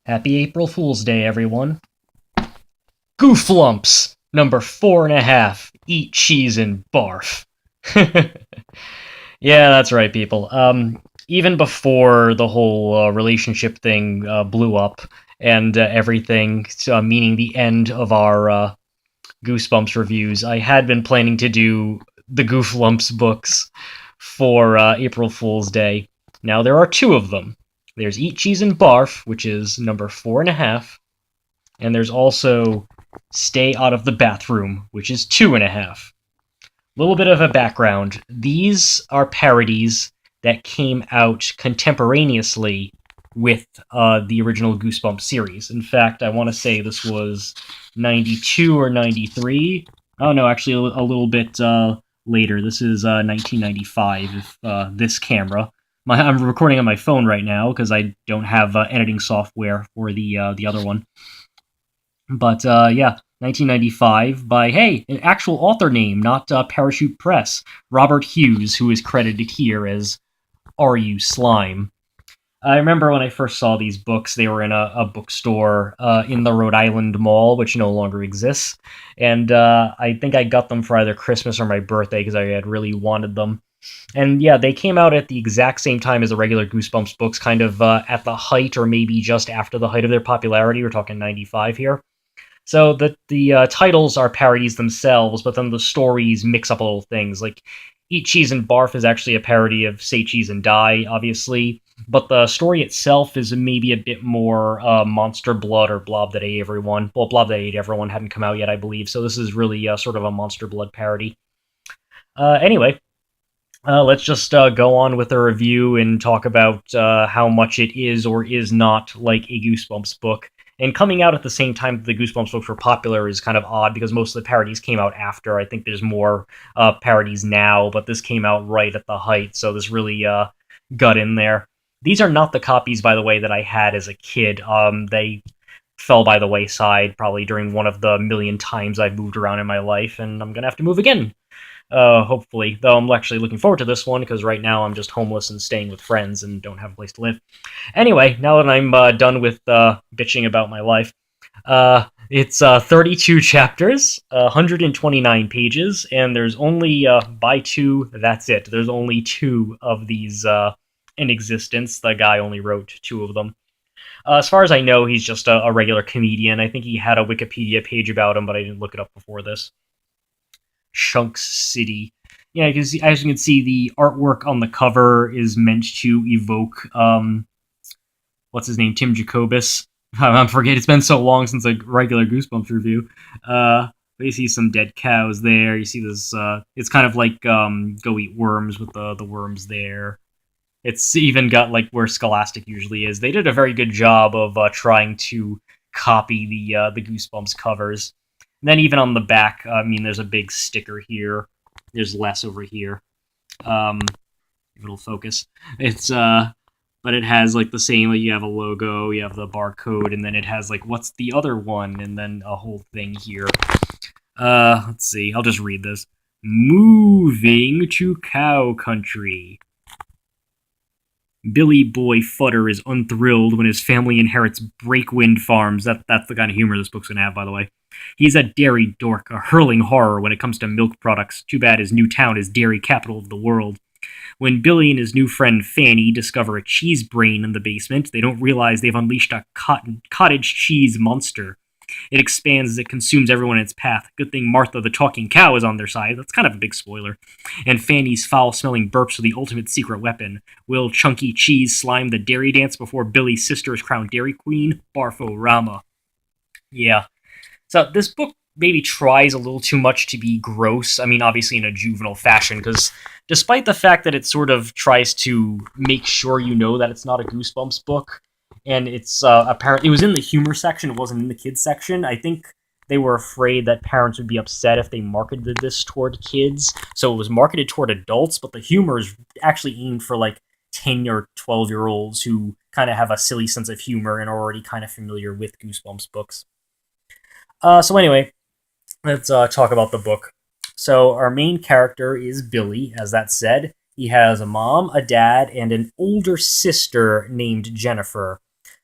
Happy April Fool's Day, everyone. Gooflumps, number 4.5. Eat cheese and barf. Yeah, that's right, people. Even before the whole relationship thing blew up and everything, meaning the end of our Goosebumps reviews, I had been planning to do the Gooflumps books for April Fool's Day. Now, there are two of them. There's Eat Cheese and Barf, which is number 4.5, and there's also Stay Out of the Bathroom, which is 2.5. Little bit of a background. These are parodies that came out contemporaneously with the original Goosebumps series. In fact, I want to say this was 92 or 93. Oh, no, actually a little bit later. This is 1995, if this camera. I'm recording on my phone right now because I don't have editing software for the other one. But yeah, 1995 by, hey, an actual author name, not Parachute Press, Robert Hughes, who is credited here as R.U. Slime. I remember when I first saw these books, they were in a bookstore in the Rhode Island Mall, which no longer exists. And I think I got them for either Christmas or my birthday because I had really wanted them. And yeah, they came out at the exact same time as the regular Goosebumps books, kind of at the height or maybe just after the height of their popularity. We're talking 95 here. So the titles are parodies themselves, but then the stories mix up little things. Like Eat Cheese and Barf is actually a parody of Say Cheese and Die, obviously, but the story itself is maybe a bit more Monster Blood or Blob That Ate Everyone. Well, Blob That Ate Everyone hadn't come out yet, I believe, so this is really sort of a Monster Blood parody. Anyway, let's just go on with a review and talk about how much it is or is not like a Goosebumps book. And coming out at the same time that the Goosebumps books were popular is kind of odd because most of the parodies came out after. I think there's more parodies now, but this came out right at the height, so this really got in there. These are not the copies, by the way, that I had as a kid. They fell by the wayside probably during one of the million times I've moved around in my life, and I'm going to have to move again. Hopefully. Though I'm actually looking forward to this one, because right now I'm just homeless and staying with friends and don't have a place to live. Anyway, now that I'm done with bitching about my life, it's 32 chapters, 129 pages, and there's only, by two, that's it. There's only two of these in existence. The guy only wrote two of them. As far as I know, he's just a regular comedian. I think he had a Wikipedia page about him, but I didn't look it up before this. Chunks City. Yeah, because as you can see, the artwork on the cover is meant to evoke, what's his name, Tim Jacobus. I forget, it's been so long since a regular Goosebumps review. But you see some dead cows there, you see this, it's kind of like, Go Eat Worms with the worms there. It's even got, like, where Scholastic usually is. They did a very good job of trying to copy the Goosebumps covers. And then even on the back, I mean, there's a big sticker here. There's less over here. If it'll focus. It's, but it has, like, the same, like, you have a logo, you have the barcode, and then it has, like, what's the other one? And then a whole thing here. Let's see, I'll just read this. Moving to cow country. Billy Boy Futter is unthrilled when his family inherits Breakwind Farms. That's the kind of humor this book's gonna have, by the way. He's a dairy dork, a hurling horror when it comes to milk products. Too bad his new town is dairy capital of the world. When Billy and his new friend Fanny discover a cheese brain in the basement, they don't realize they've unleashed a cottage cheese monster. It expands as it consumes everyone in its path. Good thing Martha the talking cow is on their side. That's kind of a big spoiler. And Fanny's foul-smelling burps are the ultimate secret weapon. Will Chunky Cheese slime the dairy dance before Billy's sister is crowned Dairy Queen? Barf-O-Rama. Yeah. So this book maybe tries a little too much to be gross. I mean, obviously in a juvenile fashion, because despite the fact that it sort of tries to make sure you know that it's not a Goosebumps book, and it's apparently it was in the humor section, it wasn't in the kids section. I think they were afraid that parents would be upset if they marketed this toward kids, so it was marketed toward adults, but the humor is actually aimed for like 10 or 12-year-olds who kind of have a silly sense of humor and are already kind of familiar with Goosebumps books. So anyway, let's talk about the book. So our main character is Billy, as that said. He has a mom, a dad, and an older sister named Jennifer.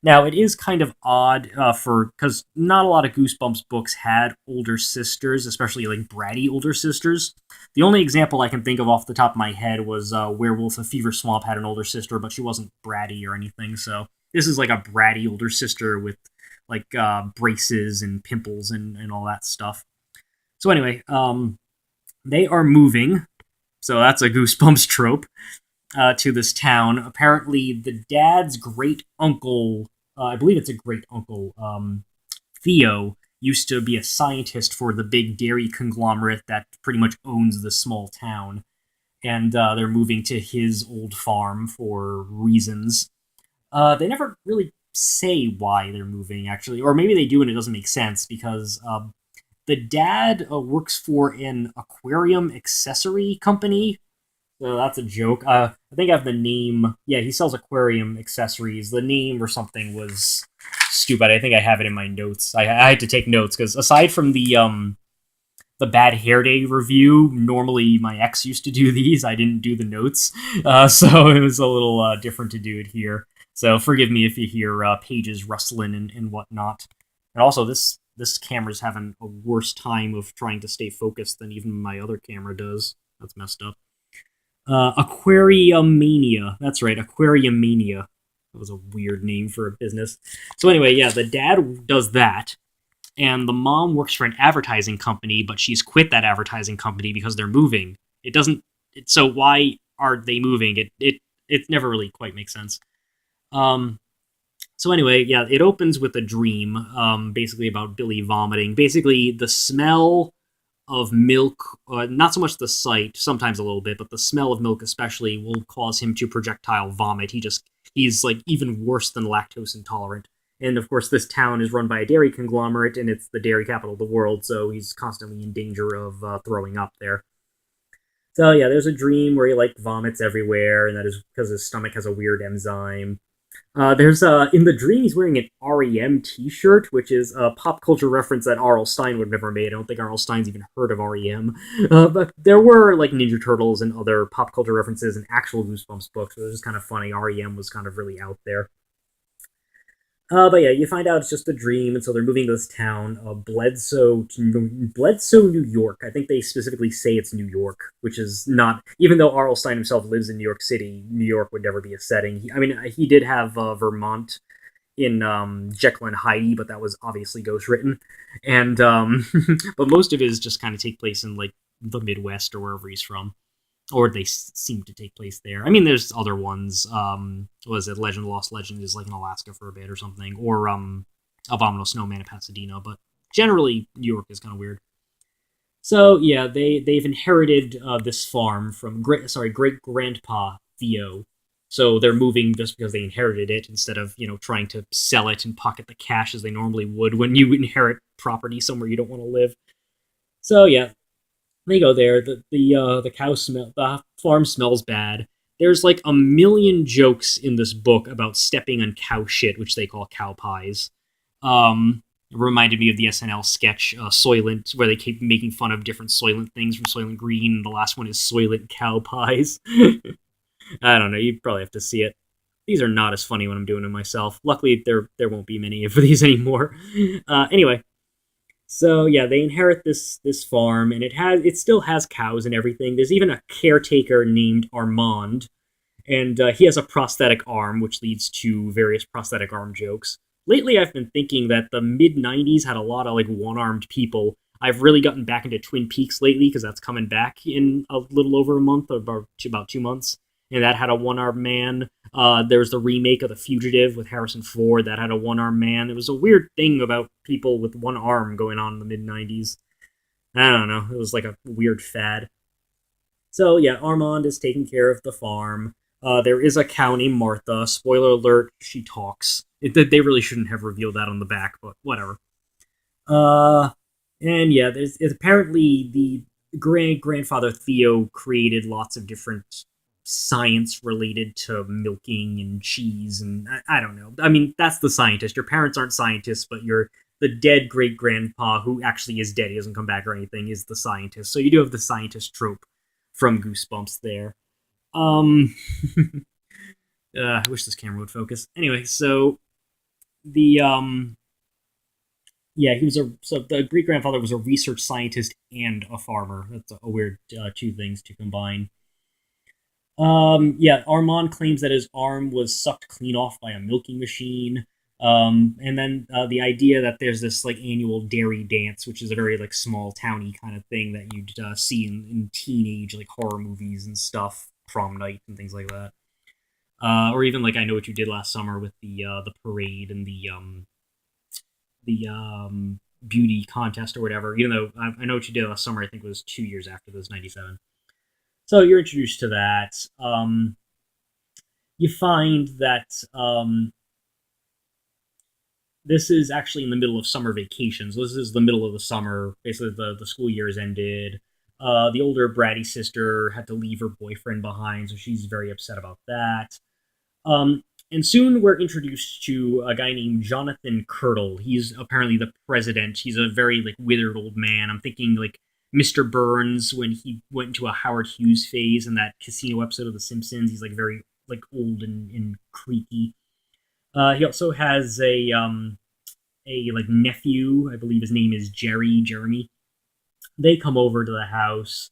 Now, it is kind of odd because not a lot of Goosebumps books had older sisters, especially like bratty older sisters. The only example I can think of off the top of my head was Werewolf of Fever Swamp had an older sister, but she wasn't bratty or anything. So this is like a bratty older sister with like braces and pimples and all that stuff. So anyway, they are moving. So that's a Goosebumps trope to this town. Apparently, the dad's great uncle, I believe it's a great uncle, Theo, used to be a scientist for the big dairy conglomerate that pretty much owns the small town. And they're moving to his old farm for reasons. They never really say why they're moving, actually. Or maybe they do and it doesn't make sense because the dad works for an aquarium accessory company. So that's a joke. I think I have the name. Yeah, he sells aquarium accessories. The name or something was stupid. I think I have it in my notes. I had to take notes because aside from the Bad Hair Day review, normally my ex used to do these. I didn't do the notes, so it was a little different to do it here. So forgive me if you hear pages rustling and whatnot. And also, this camera's having a worse time of trying to stay focused than even my other camera does. That's messed up. Aquariumania. That's right, Aquariumania. That was a weird name for a business. So anyway, yeah, the dad does that, and the mom works for an advertising company, but she's quit that advertising company because they're moving. It doesn't. So why are they moving? It never really quite makes sense. Um. So anyway, yeah, it opens with a dream, basically about Billy vomiting. Basically, the smell of milk, not so much the sight, sometimes a little bit, but the smell of milk especially will cause him to projectile vomit. He's like even worse than lactose intolerant. And of course, this town is run by a dairy conglomerate, and it's the dairy capital of the world, so he's constantly in danger of throwing up there. So yeah, there's a dream where he like vomits everywhere, and that is because his stomach has a weird enzyme. There's in the dream he's wearing an REM T-shirt, which is a pop culture reference that R.L. Stein would have never made. I don't think R.L. Stein's even heard of REM, but there were like Ninja Turtles and other pop culture references in actual Goosebumps books. So it was just kind of funny. REM was kind of really out there. But yeah, you find out it's just a dream, and so they're moving to this town, Bledsoe, New York. I think they specifically say it's New York, which is not. Even though R.L. Stein himself lives in New York City, New York would never be a setting. I mean, he did have Vermont in Jekyll and Heidi, but that was obviously ghost written, and but most of it is just kind of take place in like the Midwest or wherever he's from, or they seem to take place there. I mean, there's other ones. What was it? Legend Lost Legend is like in Alaska for a bit or something, or Abominable Snowman in Pasadena. But generally, New York is kind of weird. So yeah, they've inherited this farm from great grandpa Theo. So they're moving just because they inherited it instead of trying to sell it and pocket the cash as they normally would when you inherit property somewhere you don't want to live. So yeah, they go there. The farm smells bad. There's like a million jokes in this book about stepping on cow shit, which they call cow pies. It reminded me of the SNL sketch Soylent, where they keep making fun of different Soylent things from Soylent Green. And the last one is Soylent cow pies. I don't know. You probably have to see it. These are not as funny when I'm doing them myself. Luckily, there won't be many of these anymore. Anyway, so yeah, they inherit this farm, and it still has cows and everything. There's even a caretaker named Armand, and he has a prosthetic arm, which leads to various prosthetic arm jokes. Lately, I've been thinking that the mid '90s had a lot of like one-armed people. I've really gotten back into Twin Peaks lately because that's coming back in a little over a month, or about 2 months, and that had a one-armed man. There's the remake of The Fugitive with Harrison Ford that had a one-armed man. It was a weird thing about people with one arm going on in the mid '90s. I don't know. It was like a weird fad. So yeah, Armand is taking care of the farm. There is a cow named Martha. Spoiler alert: she talks. They really shouldn't have revealed that on the back, but whatever. Uh, and yeah, there's apparently the grandfather Theo created lots of different science related to milking and cheese, and I don't know. I mean, that's the scientist. Your parents aren't scientists, but the dead great grandpa, who actually is dead, he doesn't come back or anything, is the scientist. So you do have the scientist trope from Goosebumps there. Um, I wish this camera would focus. Anyway, so the Yeah, he was a so the great grandfather was a research scientist and a farmer. That's a weird two things to combine. Yeah, Armand claims that his arm was sucked clean off by a milking machine. And then the idea that there's this like annual dairy dance, which is a very like small towny kind of thing that you'd see in teenage like horror movies and stuff, prom night and things like that. Or even like I Know What You Did Last Summer with the parade and the beauty contest or whatever. Even though I Know What You Did Last Summer, I think was 2 years after those '97. So you're introduced to that. You find that this is actually in the middle of summer vacation. So this is the middle of the summer. Basically, the school year has ended. The older bratty sister had to leave her boyfriend behind, so she's very upset about that. Um, and soon we're introduced to a guy named Jonathan Kirtle. He's apparently the president. He's a very like withered old man. I'm thinking like Mr. Burns when he went into a Howard Hughes phase in that casino episode of The Simpsons. He's like very like old and creaky. He also has a like nephew. I believe his name is Jeremy. They come over to the house.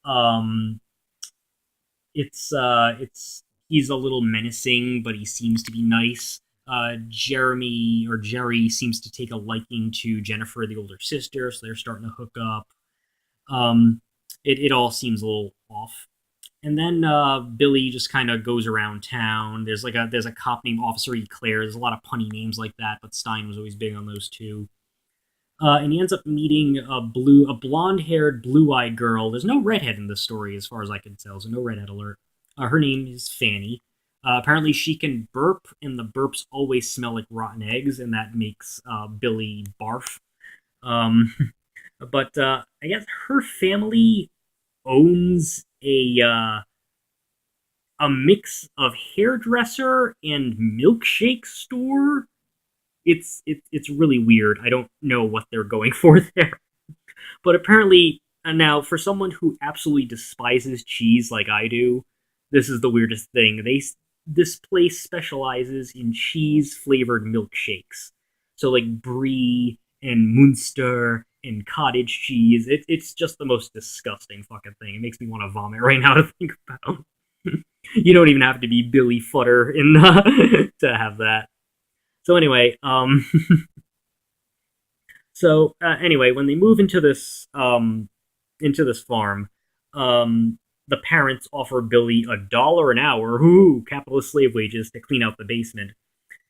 Um, it's he's a little menacing, but he seems to be nice. Jeremy or Jerry seems to take a liking to Jennifer, the older sister, so they're starting to hook up. Um, it all seems a little off. And then Billy just kind of goes around town. There's a cop named Officer Eclair. There's a lot of punny names like that, but Stein was always big on those two. And he ends up meeting a blonde-haired, blue-eyed girl. There's no redhead in this story, as far as I can tell, so no redhead alert. Her name is Fanny. Apparently, she can burp, and the burps always smell like rotten eggs, and that makes Billy barf. Um, but I guess her family owns a mix of hairdresser and milkshake store. It's really weird. I don't know what they're going for there. But apparently, now for someone who absolutely despises cheese like I do, this is the weirdest thing. This place specializes in cheese flavored milkshakes. So like brie and Munster and cottage cheese. It's just the most disgusting fucking thing. It makes me want to vomit right now to think about. You don't even have to be Billy Futter in to have that. So anyway, anyway, when they move into this farm, the parents offer Billy $1 an hour, ooh, capitalist slave wages, to clean out the basement.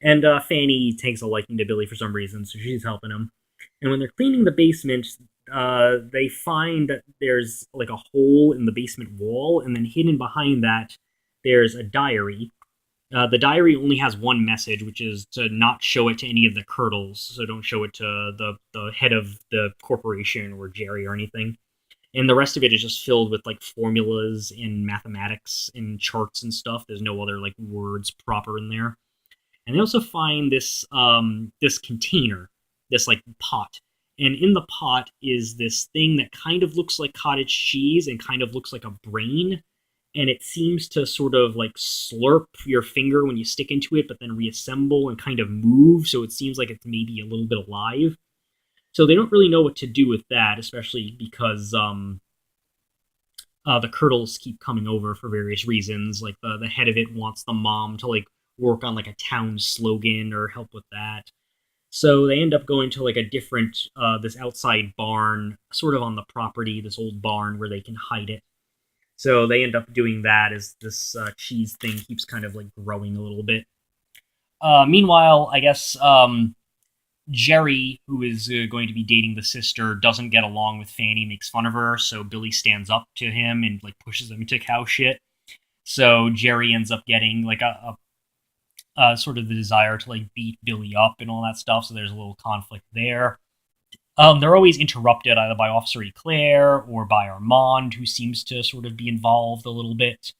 And Fanny takes a liking to Billy for some reason, so she's helping him. And when they're cleaning the basement, they find that there's like a hole in the basement wall, and then hidden behind that, there's a diary. The diary only has one message, which is to not show it to any of the Curdles. So don't show it to the head of the corporation or Jerry or anything. And the rest of it is just filled with like formulas in mathematics and charts and stuff. There's no other like words proper in there. And they also find this container, this like pot. And in the pot is this thing that kind of looks like cottage cheese and kind of looks like a brain, and it seems to sort of like slurp your finger when you stick into it, but then reassemble and kind of move. So it seems like it's maybe a little bit alive. So they don't really know what to do with that, especially because the Curdles keep coming over for various reasons. Like the head of it wants the mom to like work on like a town slogan or help with that. So they end up going to like a different this outside barn, sort of on the property, this old barn where they can hide it. So they end up doing that as this cheese thing keeps kind of like growing a little bit. Meanwhile, I guess Jerry, who is going to be dating the sister, doesn't get along with Fanny, makes fun of her. So Billy stands up to him and like pushes him into cow shit. So Jerry ends up getting like a sort of the desire to like beat Billy up and all that stuff. So there's a little conflict there. They're always interrupted either by Officer Eclair or by Armand, who seems to sort of be involved a little bit.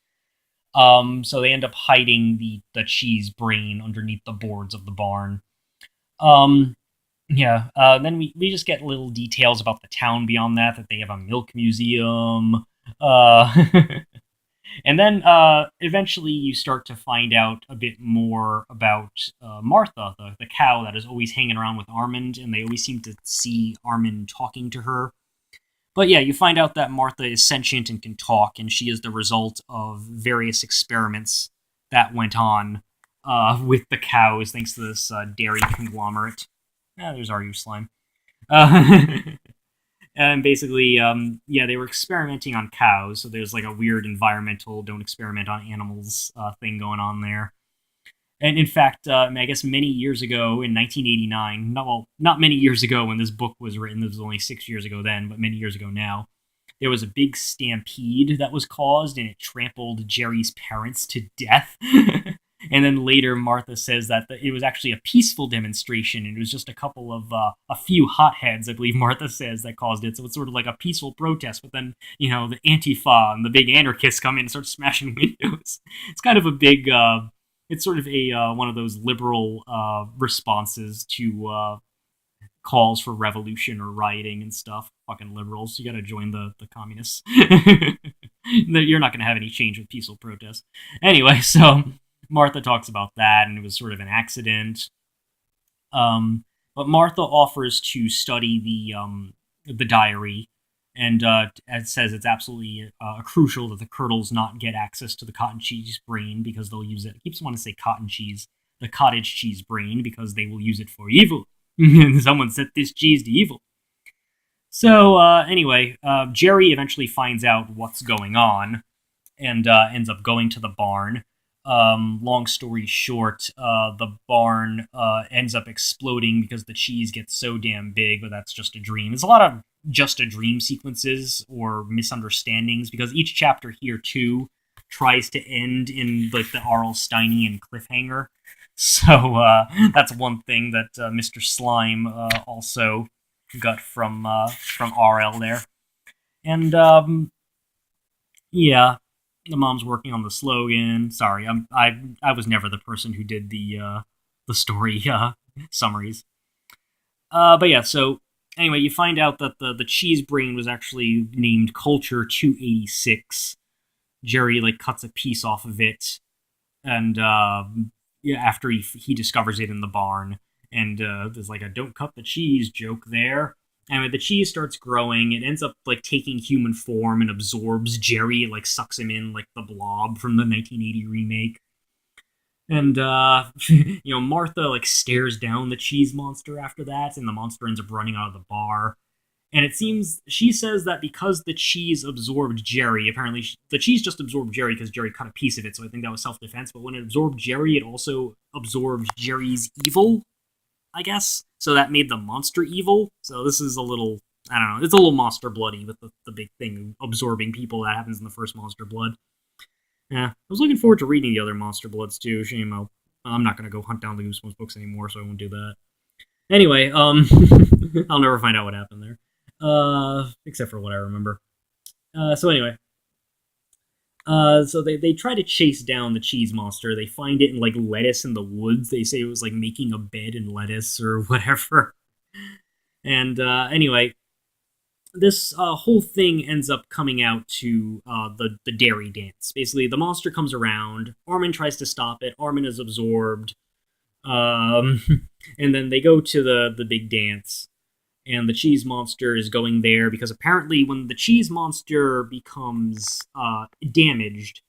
So they end up hiding the cheese brain underneath the boards of the barn. Then we just get little details about the town beyond that they have a milk museum. Uh, And then eventually you start to find out a bit more about Martha, the cow that is always hanging around with Armand, and they always seem to see Armand talking to her. But yeah, you find out that Martha is sentient and can talk, and she is the result of various experiments that went on with the cows, thanks to this dairy conglomerate. There's our slime. Uh, and basically, yeah, they were experimenting on cows, so there's like a weird environmental don't experiment on animals thing going on there. And in fact, I guess many years ago in 1989, not many years ago when this book was written, this was only 6 years ago then, but many years ago now, there was a big stampede that was caused and it trampled Jerry's parents to death. And then later, Martha says that it was actually a peaceful demonstration. And it was just a couple of, a few hotheads, I believe Martha says, that caused it. So it's sort of like a peaceful protest. But then, the Antifa and the big anarchists come in and start smashing windows. It's kind of a big, it's sort of a one of those liberal responses to calls for revolution or rioting and stuff. Fucking liberals, you got to join the communists. You're not going to have any change with peaceful protest. Anyway, so Martha talks about that, and it was sort of an accident. But Martha offers to study the diary, and it says it's absolutely crucial that the Curdles not get access to the cotton cheese brain because they'll use it. I keep wanting to say cotton cheese, the cottage cheese brain, because they will use it for evil. Someone set this cheese to evil. So anyway, Jerry eventually finds out what's going on and ends up going to the barn. Long story short, the barn ends up exploding because the cheese gets so damn big, but that's just a dream. There's a lot of just a dream sequences or misunderstandings because each chapter here too tries to end in like the R.L. Steinian cliffhanger. So that's one thing that Mr. Slime also got from R.L. there, and yeah, the mom's working on the slogan. Sorry, I was never the person who did the story summaries. But yeah, so anyway, you find out that the cheese brain was actually named Culture 286. Jerry like cuts a piece off of it, and yeah, after he discovers it in the barn, and there's like a "don't cut the cheese" joke there. Anyway, the cheese starts growing. It ends up like taking human form and absorbs Jerry. It like sucks him in like the Blob from the 1980 remake. And Martha like stares down the cheese monster after that, and the monster ends up running out of the bar. And it seems she says that because the cheese absorbed Jerry, apparently the cheese just absorbed Jerry because Jerry cut a piece of it. So I think that was self-defense. But when it absorbed Jerry, it also absorbed Jerry's evil, I guess. So that made the monster evil. So this is a little, I don't know, it's a little Monster Bloody with the big thing absorbing people that happens in the first Monster Blood. Yeah, I was looking forward to reading the other Monster Bloods too. Shame I'm not going to go hunt down the Goosebumps books anymore, so I won't do that. Anyway, I'll never find out what happened there. Except for what I remember. So anyway, so they try to chase down the cheese monster. They find it in like lettuce in the woods. They say it was like making a bed in lettuce or whatever. And anyway, this whole thing ends up coming out to the dairy dance. Basically, the monster comes around. Armin tries to stop it. Armin is absorbed. And then they go to the big dance. And the cheese monster is going there because apparently when the cheese monster becomes damaged,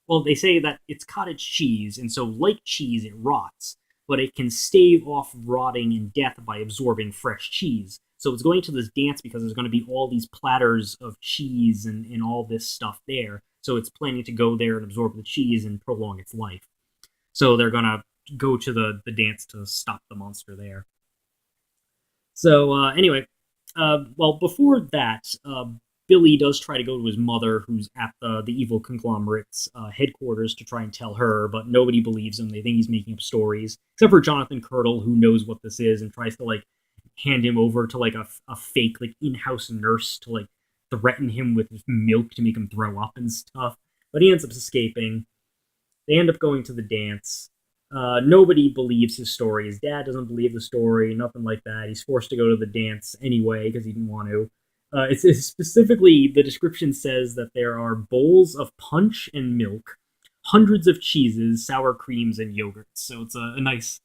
well, they say that it's cottage cheese, and so like cheese, it rots, but it can stave off rotting and death by absorbing fresh cheese. So it's going to this dance because there's going to be all these platters of cheese and all this stuff there. So it's planning to go there and absorb the cheese and prolong its life. So they're going to go to the dance to stop the monster there. So anyway, well, before that, Billy does try to go to his mother, who's at the evil conglomerate's headquarters, to try and tell her, but nobody believes him. They think he's making up stories, except for Jonathan Curdle, who knows what this is and tries to like hand him over to like a fake like in-house nurse to like threaten him with milk to make him throw up and stuff. But he ends up escaping. They end up going to the dance. Nobody believes his story. His dad doesn't believe the story, nothing like that. He's forced to go to the dance anyway because he didn't want to. It's specifically, the description says that there are bowls of punch and milk, hundreds of cheeses, sour creams, and yogurts. So it's a nice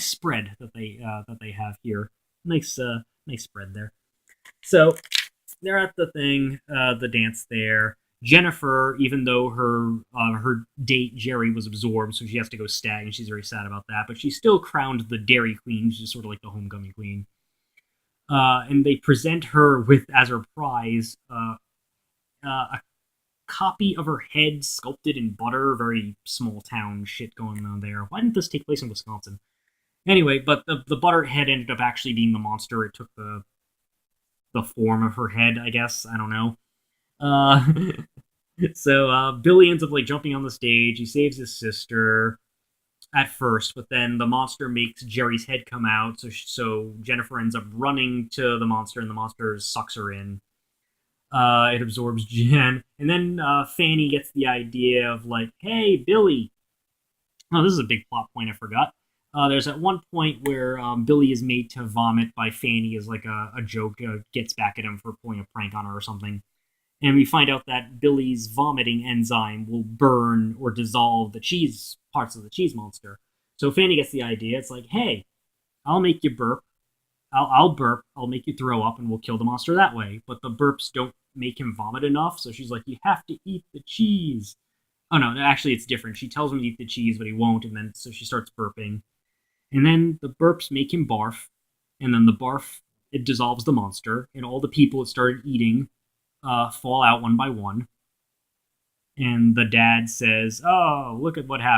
spread that they have here. Nice spread there. So they're at the thing, the dance there. Jennifer, even though her date Jerry was absorbed, so she has to go stag, and she's very sad about that. But she's still crowned the Dairy Queen. She's sort of like the homecoming queen. And they present her with, as her prize, a copy of her head sculpted in butter. Very small town shit going on there. Why didn't this take place in Wisconsin? Anyway, but the butter head ended up actually being the monster. It took the form of her head, I guess. I don't know. Uh, so Billy ends up like jumping on the stage. He saves his sister at first, but then the monster makes Jerry's head come out. So Jennifer ends up running to the monster, and the monster sucks her in. It absorbs Jen, and then Fanny gets the idea of like, "Hey, Billy." Oh, this is a big plot point I forgot. There's at one point where Billy is made to vomit by Fanny as like a joke, gets back at him for pulling a prank on her or something. And we find out that Billy's vomiting enzyme will burn or dissolve the cheese parts of the cheese monster. So Fanny gets the idea. It's like, hey, I'll make you burp. I'll burp. I'll make you throw up, and we'll kill the monster that way. But the burps don't make him vomit enough. So she's like, you have to eat the cheese. Oh no, actually it's different. She tells him to eat the cheese, but he won't, and then so she starts burping. And then the burps make him barf, and then the barf, it dissolves the monster, and all the people it started eating fall out one by one. And the dad says, "Oh, look at what happened."